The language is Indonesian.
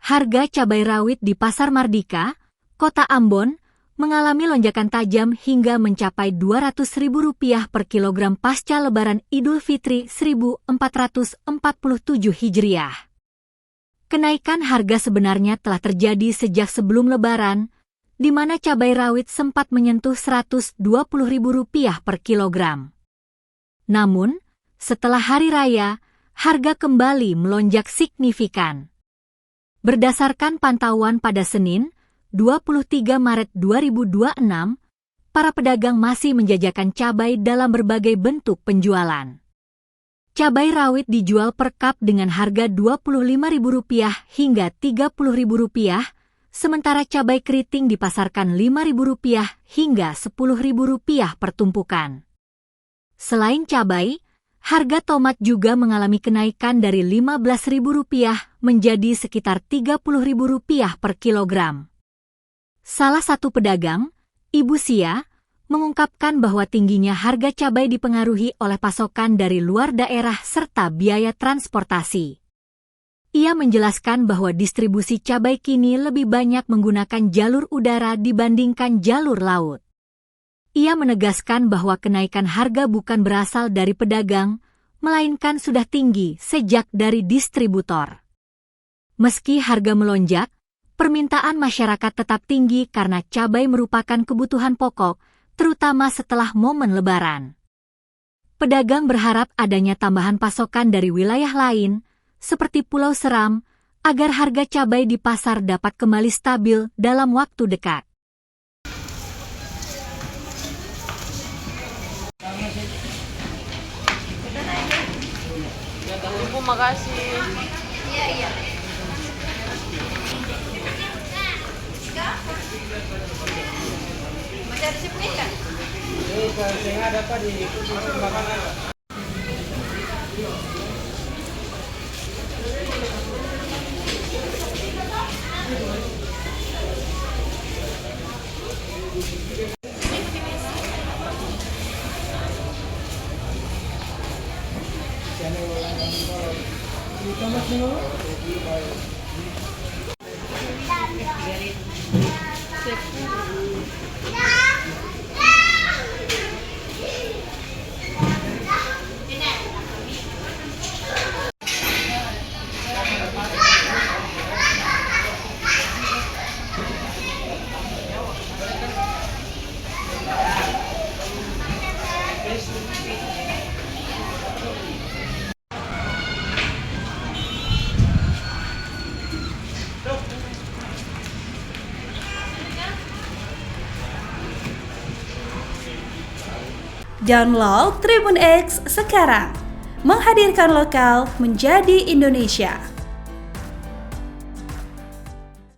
Harga cabai rawit di Pasar Mardika, Kota Ambon, mengalami lonjakan tajam hingga mencapai Rp200.000 per kilogram pasca Lebaran Idul Fitri 1447 Hijriah. Kenaikan harga sebenarnya telah terjadi sejak sebelum Lebaran, di mana cabai rawit sempat menyentuh Rp120.000 per kilogram. Namun, setelah Hari Raya, harga kembali melonjak signifikan. Berdasarkan pantauan pada Senin, 23 Maret 2026, para pedagang masih menjajakan cabai dalam berbagai bentuk penjualan. Cabai rawit dijual per kap dengan harga Rp25.000 hingga Rp30.000, sementara cabai keriting dipasarkan Rp5.000 hingga Rp10.000 per tumpukan. Selain cabai, harga tomat juga mengalami kenaikan dari Rp15.000 menjadi sekitar Rp30.000 per kilogram. Salah satu pedagang, Ibu Sia, mengungkapkan bahwa tingginya harga cabai dipengaruhi oleh pasokan dari luar daerah serta biaya transportasi. Ia menjelaskan bahwa distribusi cabai kini lebih banyak menggunakan jalur udara dibandingkan jalur laut. Ia menegaskan bahwa kenaikan harga bukan berasal dari pedagang, melainkan sudah tinggi sejak dari distributor. Meski harga melonjak, permintaan masyarakat tetap tinggi karena cabai merupakan kebutuhan pokok, terutama setelah momen Lebaran. Pedagang berharap adanya tambahan pasokan dari wilayah lain, seperti Pulau Seram, agar harga cabai di pasar dapat kembali stabil dalam waktu dekat. Ibu, makasih. Iya. Masih ada sipnya kan? Saya ada apa di makanan? Download Tribun X sekarang, menghadirkan lokal menjadi Indonesia.